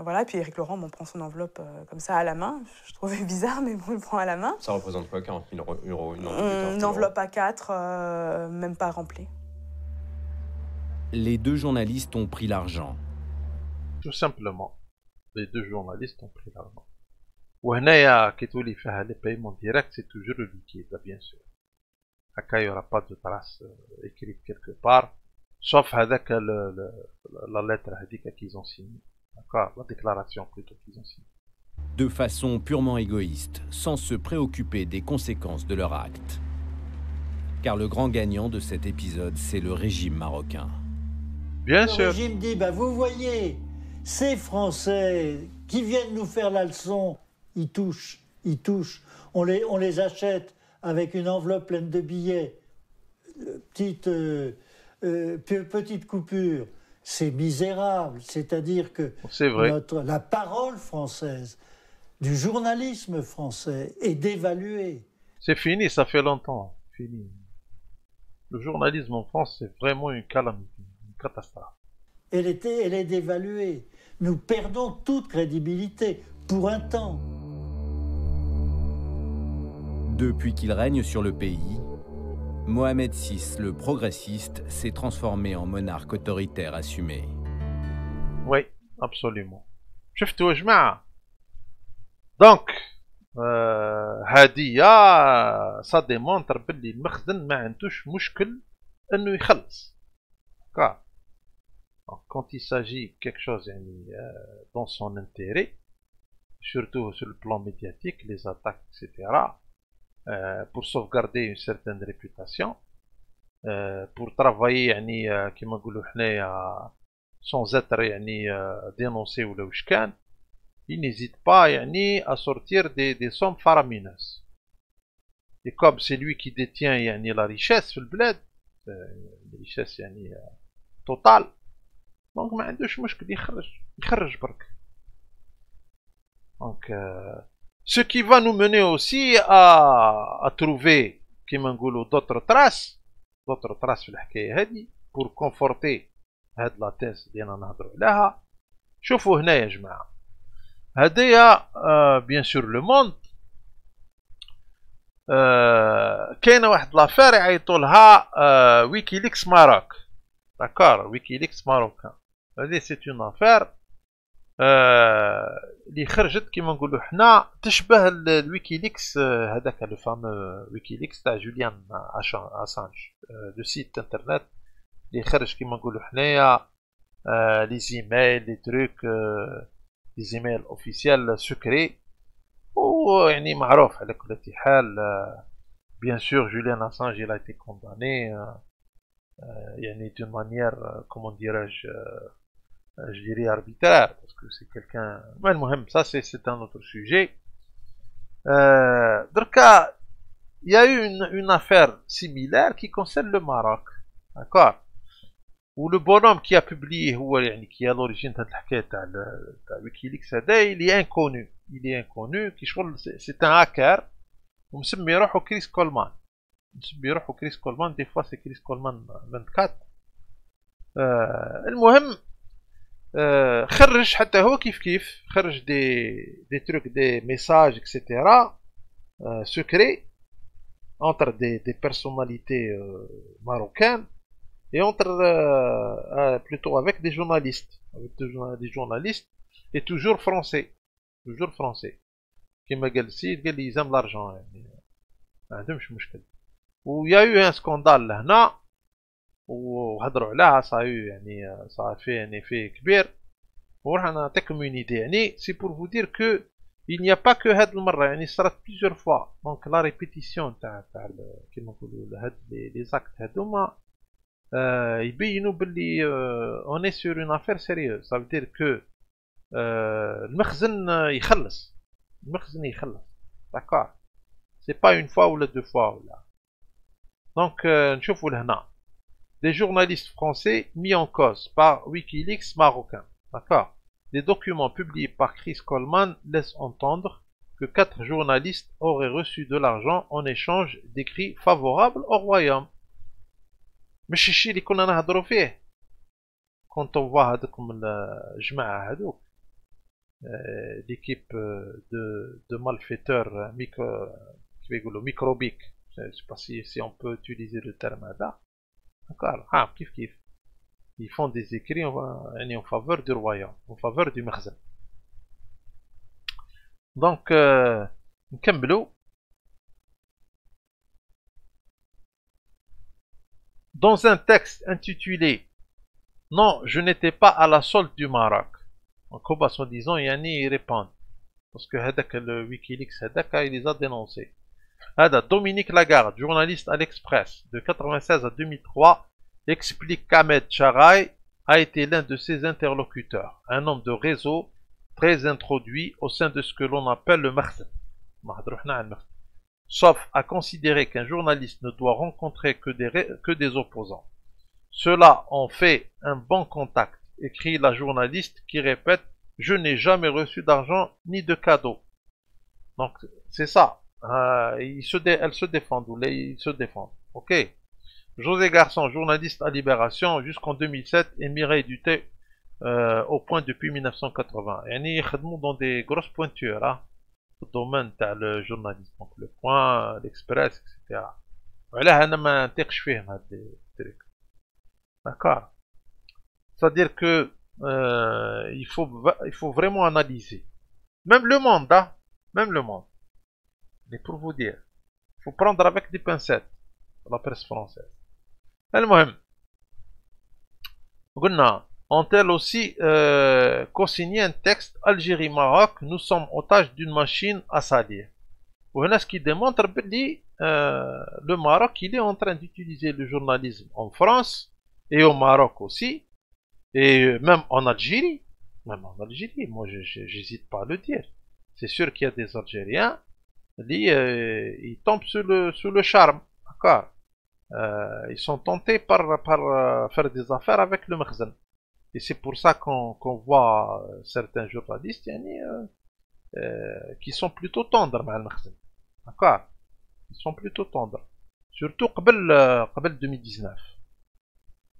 Voilà, puis Éric Laurent prend son enveloppe comme ça à la main. Je trouvais bizarre, mais bon, il le prend à la main. Ça représente quoi, 40 000 euros une enveloppe A4, même pas remplie. Les deux journalistes ont pris l'argent. Tout simplement, les deux journalistes ont pris l'argent. وهنايا كي تولي فيها لي بايمون ديريكت سي توجور لو ليكيد بيان سور هكا يورا با دو تراس écrite quelque part sauf هذاك لا lettre هذيك qu'ils ont signé d'accord la déclaration plutôt qu'ils ont signé de façon purement égoïste sans se préoccuper des conséquences de leur acte car le grand gagnant de cet épisode c'est le régime marocain. Bien sûr. Le régime dit vous voyez ces Français qui viennent nous faire la leçon. Ils touchent. On les achète avec une enveloppe pleine de billets, petite coupure. C'est misérable. C'est-à-dire que la parole française, du journalisme français est dévaluée. C'est fini, ça fait longtemps. Fini. Le journalisme en France, c'est vraiment une calamité, une catastrophe. Elle est dévaluée. Nous perdons toute crédibilité pour un temps. Depuis qu'il règne sur le pays, Mohamed VI, le progressiste, s'est transformé en monarque autoritaire assumé. Oui, absolument. شفتوا يا جماعة. Donc, هادية ça démontre باللي المخزن ما عندوش مشكل إنه يخلص. Quand il s'agit de quelque chose dans son intérêt, surtout sur le plan médiatique, les attaques, etc., pour sauvegarder une certaine réputation, pour travailler كما نقولوا حنايا sans être dénoncé ou واش كان, il n'hésite pas à sortir des sommes faramineuses. Et comme c'est lui qui détient la richesse في البلاد, la richesse totale, donc ما عندوش مشكل يخرج برك. Donc ce qui va nous mener aussi à trouver كيما نقولوا d'autres traces في الحكايه هذه pour conforter هاد لا تيس اللي انا نهضروا عليها. شوفوا هنا يا جماعه, هدايا بيان سور لو موند كاينه واحد لافير يعيطوا لها ويكيليكس ماروك. داكور, ويكيليكس ماروكان. هذه سي اون افير اللي خرجت كيما نقولوا حنا تشبه الويكيليكس هذاك لو فام ويكيليكس تاع جوليان اسانج, لو سيت انترنت اللي خرج كيما نقولوا حنايا لي زيميل لي تروك لي زيميل اوفيسيال سكري, و معروف على كل حال. بيان سور جوليان اسانج il a été condamné d'une manière comment dirais-je je dirais arbitraire, parce que c'est quelqu'un. Mais ça c'est un autre sujet. Donc il y a eu une affaire similaire qui concerne le Maroc, d'accord, où le bonhomme qui a publié qui est à l'origine de الحكاية تاع Wikileaks هذا, il est inconnu, qui c'est un hacker ومسمي روحه كريس كولمان. بيروحوا كريس كولمان دي فوا سي كريس كولمان 24. المهم خرج حتى هو كيف خرج دي تروك دي ميساج اكسيتيرا secret entre des personnalités marocaines et entre plutôt avec des journalistes et toujours français كما قال السيد قال لي يلزم لارجون يعني ما عندهمش مشكل. ويا يو ان سكوندال لهنا وهضروا عليها صايو يعني صافي يعني فيه كبير. وراح نعطيكم اون ايدي يعني سي بور فو دير كو il n'y a pas que هاد المره يعني صارت plusieurs fois دونك لا ريبيتيسيون تاع كيما نقولوا هاد لي زاكت هادوما يبينوا باللي اون اي سور اون افير سيريوز. ça veut dire que المخزن يخلص داكور سي با اون فوا ولا دو فوا ولا. دونك نشوفوا لهنا des journalistes français mis en cause par Wikileaks marocain. D'accord. Les documents publiés par Chris Coleman laissent entendre que 4 journalistes auraient reçu de l'argent en échange d'écrits favorables au royaume. مش الشيء اللي كنا نهضروا فيه quand on voit هذوكم الجماعة هذوك l'équipe de malfaiteurs كيف يقولوا microbiques. Je sais pas si on peut utiliser le terme هذا. D'accord. كيف ils font des écrits en faveur du royaume, en faveur du مخزن. Donc نكملوا. Dans un texte intitulé Non, je n'étais pas à la solde du Maroc. Donc هما soi-disant يعني répondent parce que هذاك le Wikileaks هذاك il les a dénoncés. هذا Dominique Lagarde, journaliste à l'Express de 96 à 2003, explique qu'Ahmed Charaï a été l'un de ses interlocuteurs, un homme de réseau très introduit au sein de ce que l'on appelle le Makhzen. Sauf à considérer qu'un journaliste ne doit rencontrer que des opposants. Cela en fait un bon contact, écrit la journaliste qui répète « Je n'ai jamais reçu d'argent ni de cadeau ». Donc c'est ça, elles se défendent, ou ils se défendent. Ok. José Garçon, journaliste à Libération jusqu'en 2007 et Mireille Duté au point depuis 1980. يعني يخدموا dans des grosses pointures hein, au domaine تاع le journalisme, donc le Point, l'Express, etc. وعلاه أنا ما نتيقش فيهم هاد التريك. D'accord. C'est-à-dire que il faut vraiment analyser. Même le monde, hein, même le monde. Mais pour vous dire, il faut prendre avec des pincettes la presse française. المهم قلنا ont-elles aussi co-signé un texte Algérie-Maroc, nous sommes otages d'une machine à salir. وهنا ce qui démontre باللي le Maroc il est en train d'utiliser le journalisme en France et au Maroc aussi et même en Algérie. Moi j'hésite pas à le dire. C'est sûr qu'il y a des Algériens qui ils tombent sous le charme. D'accord. Ils sont tentés par faire des affaires avec le Makhzen. Et c'est pour ça qu'on voit certains journalistes qui sont plutôt tendres avec le Makhzen. D'accord. Ils sont plutôt tendres. Surtout قبل 2019.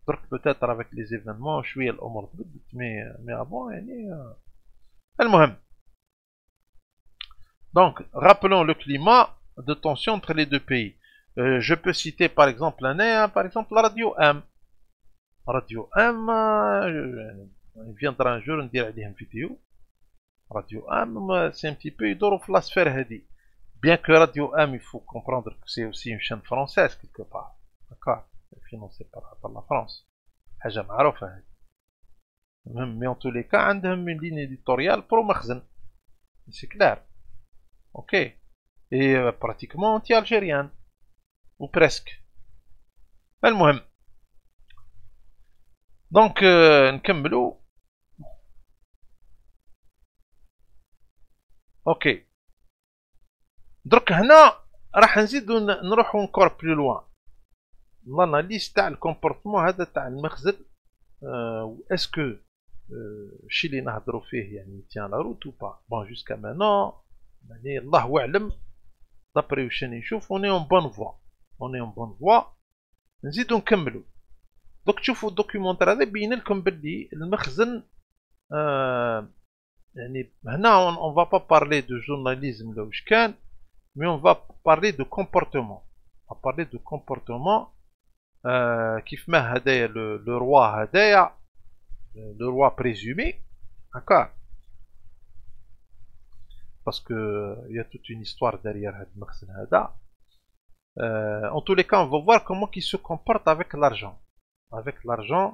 Donc peut-être avec les événements, شوية الأمور تبدلت mais avant المهم. Donc rappelons le climat de tension entre les deux pays. Je peux citer par exemple par exemple la radio M. Radio M, il viendra un jour ندير عليهم vidéo. Radio M, c'est un petit peu يدوروا في la sphère هذه. Bien que Radio M, il faut comprendre que c'est aussi une chaîne française quelque part. D'accord, financée par la France. حاجة معروفة هذه. Mais en tous les cas, عندهم une ligne éditoriale pro Makhzen. C'est clair. Ok. Et pratiquement anti-algérienne. Ou presque. المهم. Donc نكملوا. اوكي. درك هنا راح نزيدو نروحو encore plus loin. l'analyse تاع الكومبورتمون هذا تاع المخزن. اسكو الشي اللي نهضروا فيه يعني تيان لا روت ou pas. Bon jusqu'à maintenant يعني الله اعلم. D'après واش راني نشوف on est en bonne voie. on est en bonne voie. نزيدو نكملو. دوك تشوفوا الدوكيومونتير هذا يبين لكم باللي المخزن يعني هنا on va pas parler de journalisme ولا واش كان mais on va parler de comportement. On va parler de comportement كيف ما هدايا le roi هدايا le roi présumé d'accord parce que il y a toute une histoire derrière هذا المخزن هذا. En tous les cas, on va voir comment il se comporte avec l'argent. Avec l'argent,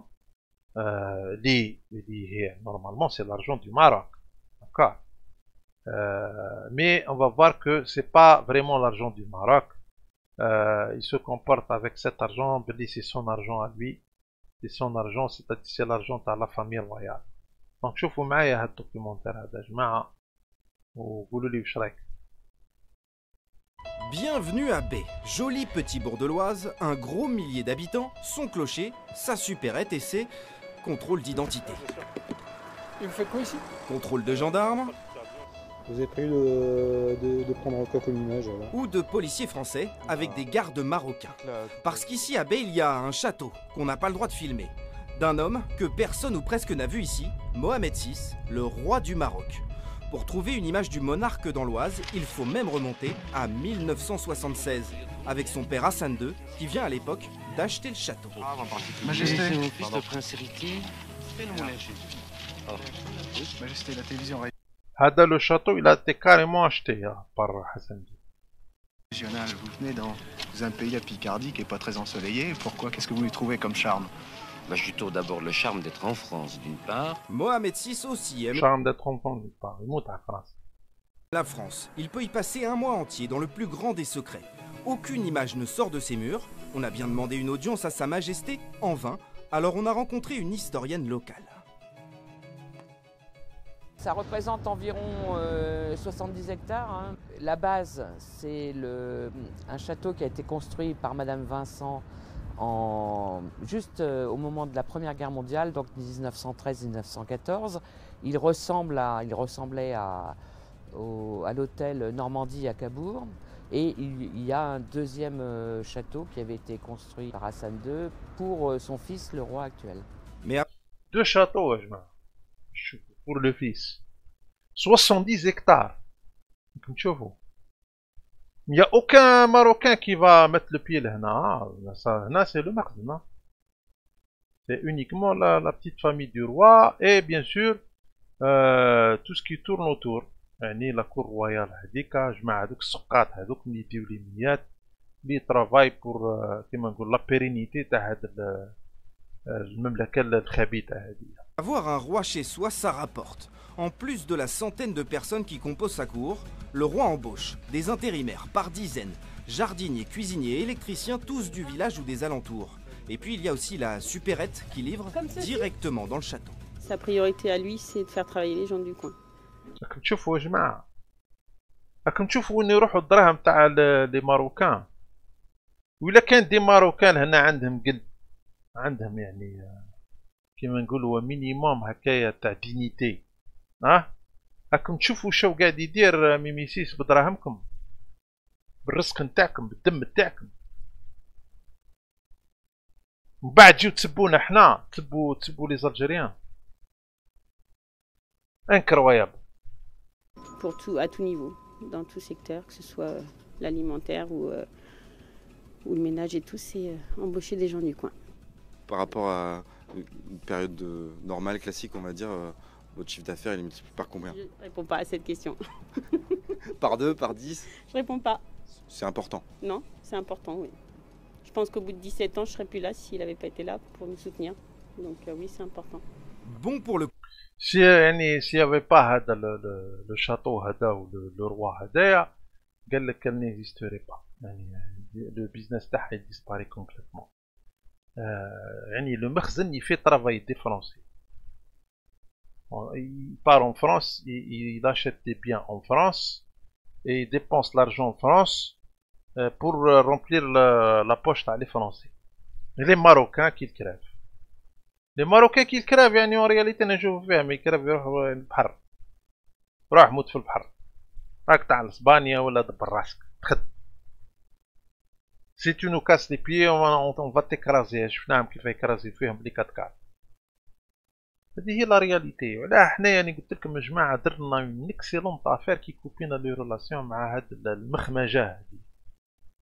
normalement c'est l'argent du Maroc. D'accord. Mais on va voir que c'est pas vraiment l'argent du Maroc. Il se comporte avec cet argent, c'est son argent à lui. C'est son argent, c'est-à-dire c'est l'argent de la famille royale. Donc, شوفوا معايا هذا الدوكيومنتير هذا يا جماعة وقولوا لي واش رايك. Bienvenue à Bay, joli petit bourg de l'Oise, un gros millier d'habitants, son clocher, sa supérette et ses contrôles d'identité. Et vous faites quoi ici? Contrôle de gendarmes. Vous avez prévu de prendre quoi comme image là? Ou de policiers français avec des gardes marocains. Parce qu'ici à Bay, il y a un château qu'on n'a pas le droit de filmer. D'un homme que personne ou presque n'a vu ici, Mohamed VI, le roi du Maroc. Pour trouver une image du monarque dans l'Oise, il faut même remonter à 1976, avec son père Hassan II, qui vient à l'époque d'acheter le château. Majesté, c'est mon fils, le prince héritier. Majesté, la télévision هذا le château, il a été carrément acheté par Hassan II. régionale, vous venez dans un pays à Picardie qui n'est pas très ensoleillé. Pourquoi? Qu'est-ce que vous y trouvez comme charme? Je trouve d'abord le charme d'être en France, d'une part. Mohamed VI aussi aime charme d'être en France, d'une part. Il monte à France. La France. Il peut y passer un mois entier dans le plus grand des secrets. Aucune image ne sort de ses murs. On a bien demandé une audience à Sa Majesté, en vain. Alors on a rencontré une historienne locale. Ça représente environ 70 hectares. Hein. La base, c'est un château qui a été construit par Madame Vincent juste au moment de la Première Guerre mondiale, donc 1913-1914. Il ressemblait à l'hôtel Normandie à Cabourg. Et il y a un deuxième château qui avait été construit par Hassan II pour son fils, le roi actuel. Mais deux châteaux, pour le fils. 70 hectares. Comme tu vois. Il n'y a aucun Marocain qui va mettre le pied là. Là, c'est le Makhzen. C'est uniquement la petite famille du roi et bien sûr tout ce qui tourne autour. La cour royale, qui travaillent pour la pérennité de avoir un roi chez soi, ça rapporte. En plus de la centaine de personnes qui composent sa cour, le roi embauche des intérimaires par dizaines, jardiniers, cuisiniers, électriciens, tous du village ou des alentours. Et puis il y a aussi la supérette qui livre directement dans le château. Sa priorité à lui, c'est de faire travailler les gens du coin. راكم تشوفوا يا جماعة، راكم تشوفوا وين يروحوا الدراهم تاع لي ماروكان، وإلا كان دي ماروكان هنا عندهم قلب، عندهم يعني كيما نقولوا مينيموم هكايا تاع دينيتي، راكم تشوفوا شو قاعد يدير ميميسيس بدراهمكم، بالرزق نتاعكم، بالدم نتاعكم، ومن بعد تجيو تسبونا حنا، تسبوا لي زالجيريان. Incroyable. Pour tout, à tout niveau, dans tout secteur, que ce soit l'alimentaire ou le ménage et tout, c'est embaucher des gens du coin. Par rapport à une période normale, classique, on va dire, votre chiffre d'affaires, il est multiplié par combien? Je ne réponds pas à cette question. Par 2, par 10? Je réponds pas. C'est important? Non, c'est important, oui. Je pense qu'au bout de 17 ans, je ne serais plus là s'il n'avait pas été là pour nous soutenir. Donc oui, c'est important. Bon pour le... s'il n'y avait pas le château ou le roi هذايا قال لك qu'elle n'existerait pas. Le business تاعها disparaît complètement. Le Makhzen il fait travailler des Français. Il part en France, il achète des biens en France et il dépense l'argent en France pour remplir la poche des Français. Et les Marocains qui crèvent. Les Marocains qui crèvent en réalité نشوفوا فيهم يكرهوا يروحوا البحر. روح موت في البحر. راك تاع اسبانيا ولا دبر راسك تخد. Si tu nous casses les pieds, on va t'écraser. شفناهم كيف يكرازي فيهم لي 4 4. هذه هي لا رياليتي. ولا حنايا يعني قلت لكم يا جماعه درنا اون اكسيلونت افير كي كوبينا لي ريلاسيون مع هاد المخمجه هذه.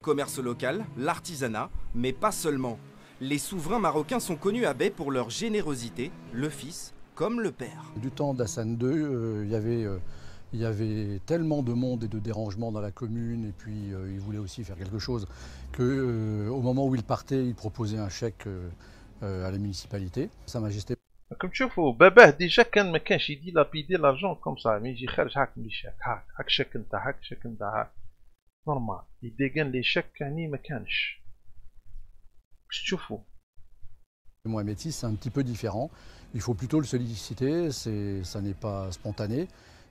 Commerce local, l'artisanat, mais pas seulement. Les souverains marocains sont connus à Bay pour leur générosité, le fils comme le père. Du temps d'Hassan II, il y avait tellement de monde et de dérangements dans la commune, et puis il voulait aussi faire quelque chose, qu'au moment où il partait, il proposait un chèque à la municipalité. Sa Majesté. كم تشوفوا باباه ديجا كان ما كانش يدي لابيدي لارجون كوم سا مي يجي خارج هاك ملي شاك هاك شاك نتا هاك شاك نتا هاك نورمال يديقن لي شاك يعني ما كانش باش تشوفوا. Mohamed VI, c'est un petit peu différent. Il faut plutôt le solliciter, ça n'est pas spontané,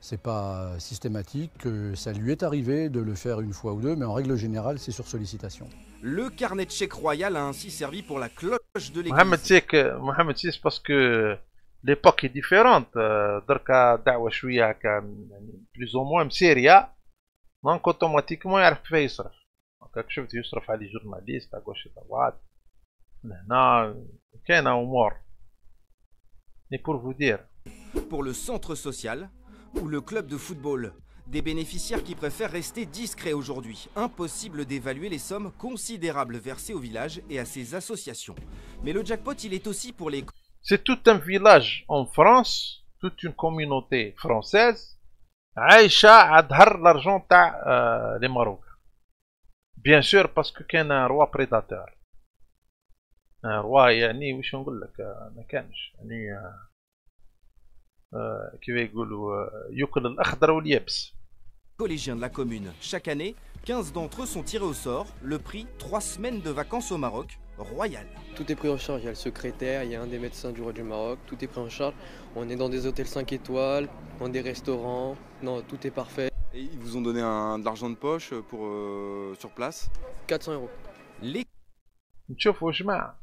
c'est pas systématique. Ça lui est arrivé de le faire une fois ou deux, mais en règle générale, c'est sur sollicitation. Le carnet de chèques royal a ainsi servi pour la cloche de l'église. Mohamed VI parce que l'époque est différente. دركا دعوة شوية هكا plus ou moins مسيرية دونك اوتوماتيكمون يعرف كيف يصرف. هكاك شفت يصرف على لي جورناليست à gauche et à droite. هنا كاين امور. Et pour vous dire. Pour le centre social ou le club de football. Des bénéficiaires qui préfèrent rester discrets aujourd'hui. Impossible d'évaluer les sommes considérables versées au village et à ses associations. Mais le jackpot, il est aussi pour les... C'est tout un village en France, toute une communauté française, عايشة على ظهر l'argent تاع les Marocains. Bien sûr parce que كان un roi prédateur. Un roi يعني واش نقول لك ما كانش يعني كيف يقولوا ياكل الأخضر واليابس. Collégiens de la commune. Chaque année, 15 d'entre eux sont tirés au sort. Le prix, 3 semaines de vacances au Maroc, royal. Tout est pris en charge. Il y a le secrétaire, il y a un des médecins du roi du Maroc. Tout est pris en charge. On est dans des hôtels 5 étoiles, dans des restaurants. Non, tout est parfait. Et ils vous ont donné de l'argent de poche pour sur place? 400 €. Les... نشوفوا جماعة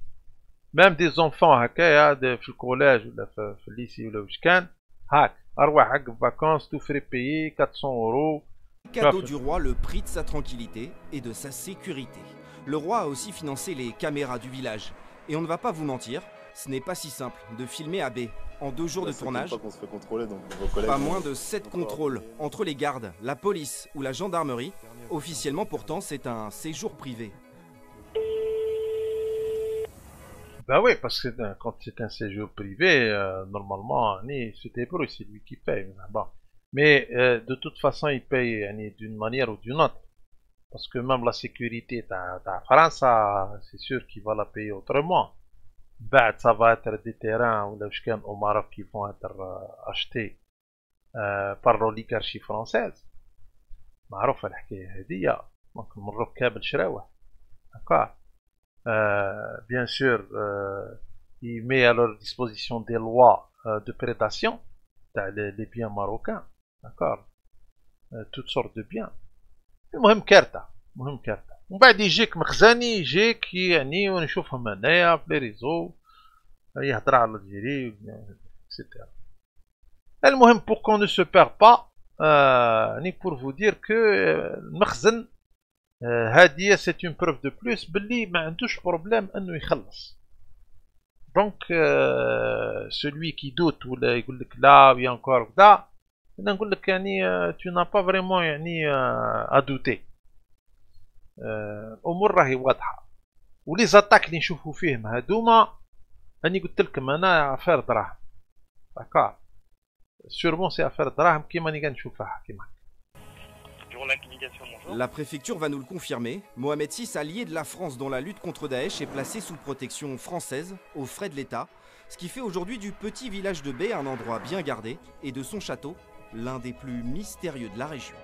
même des enfants هكايا في الكولاج ولا في الليسي ولا واش كان هاك أروح هاك vacances tout frais payé 400 €. Cadeau du roi, le prix de sa tranquillité et de sa sécurité. Le roi a aussi financé les caméras du village. Et on ne va pas vous mentir, ce n'est pas si simple de filmer à Bay. En 2 jours de tournage, pas moins de 7 contrôles entre les gardes, la police ou la gendarmerie. Officiellement pourtant, c'est un séjour privé. Bah oui, parce que quand c'est un séjour privé, normalement, c'était pour c'est lui qui paye. Bon. Mais de toute façon, il paye d'une manière ou d'une autre. Parce que même la sécurité de la France, c'est sûr qu'il va la payer autrement. Bah, ça va être des terrains au Maroc qui vont être achetés par l'oligarchie française. معروف الحكاية هذية. Donc المروك كامل شراوه. D'accord. Bien sûr, il met à leur disposition des lois de prédation, les biens marocains, d'accord, toutes sortes de biens. المهم كارتة ومن بعد يجيك مخزني يجيك يعني ونشوفهم هنايا في لي ريزو يهضر على الجيري etc. المهم pour qu'on ne se perd pas, ni pour vous dire que المخزن هادية c'est une preuve de plus باللي ما عندوش بروبليم انه يخلص. دونك celui qui doute ولا يقول لك لا ويا encore كذا انا نقول لك يعني tu n'as pas vraiment يعني à douter. الامور راهي واضحه ولي زاتاك اللي نشوفوا فيهم هادوما راني قلت لكم انا افير دراهم. داكار sûrement c'est affaire دراهم كيما راني كنشوفها كيما. La préfecture va nous le confirmer. Mohamed VI, allié de la France dans la lutte contre Daesh, est placé sous protection française, aux frais de l'État, ce qui fait aujourd'hui du petit village de Bay un endroit bien gardé, et de son château, l'un des plus mystérieux de la région.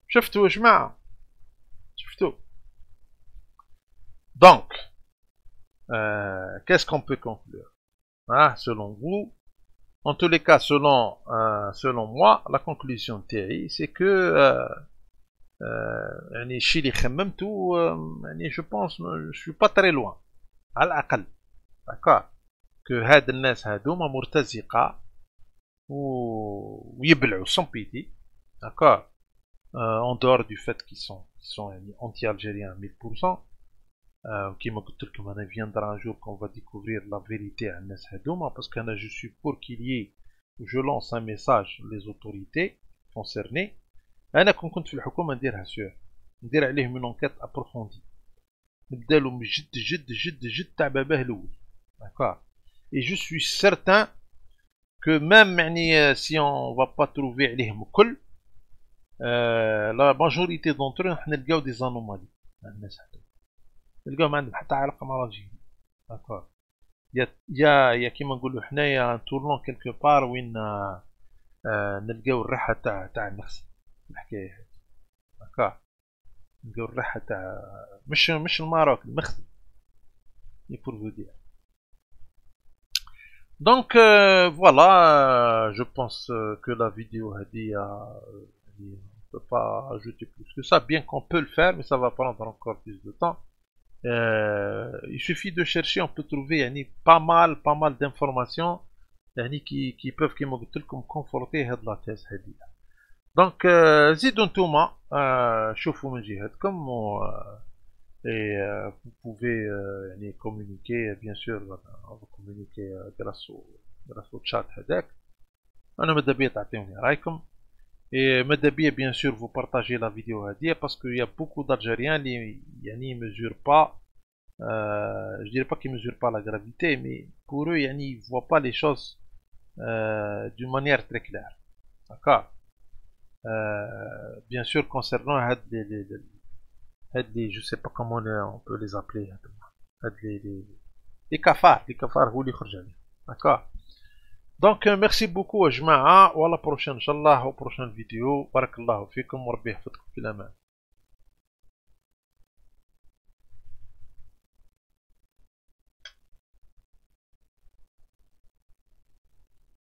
شفتوا يا جماعة شفتوا. Donc qu'est-ce qu'on peut conclure selon vous? En tous les cas, selon moi, la conclusion تاعي c'est que يعني الشيء اللي خممته يعني je pense je suis pas très loin على الأقل. d'accord que هاد الناس هادوما مرتزقة ويبلعوا sans pitié. d'accord, en dehors du fait qu'ils sont anti-algériens à 1000%. كيما قلت لكم انا viendra un jour qu'on va découvrir la vérité على الناس هذوما parce que je suis pour qu'il y ait, je lance un message les autorités concernées. انا كنت في الحكومه نديرها ندير عليهم une enquête approfondie, نبدا لهم جد جد جد جد تاع باباه الاول, d'accord, et je suis certain que même يعني si on va pas trouver عليهم الكل, la majorité d'entre eux راح نلقاو des anomalies الناس هذوما, نلقاو ما عندهم حتى علاقه مع الجيل, d'accord. يا كيما نقولوا حنايا تورنون كيلكو بار وين نلقاو الريحه تاع المخزن الحكايه هذه, d'accord, نلقاو الريحه تاع مش الماروك, المخزن, pour vous dire. Donc voilà, je pense que la vidéo هذه on peut pas ajouter plus que ça, bien qu'on peut le faire, mais ça va prendre encore plus de temps. Il suffit de chercher, on peut trouver pas mal d'informations qui peuvent conforter la thèse. Donc زيدوا نتوما شوفوا من جهتكم, et vous pouvez communiquer, bien sûr, on va communiquer grâce au chat هذاك. انا ماذا بيا تعطيوني رايكم, et ماذا بيا bien sûr vous partagez la vidéo هذه parce qu'il y a beaucoup d'Algériens qui mesurent pas, je dirais pas qu'ils mesurent pas la gravité, mais pour eux ils voient pas les choses d'une manière très claire, d'accord. Bien sûr concernant je sais pas comment on peut les appeler, les cafards هو اللي يخرج عليه, d'accord. Donc merci beaucoup يا جماعة, ولا prochaine إن شاء الله, au prochaine vidéo. بارك الله فيكم وربي يحفظكم في الأمان.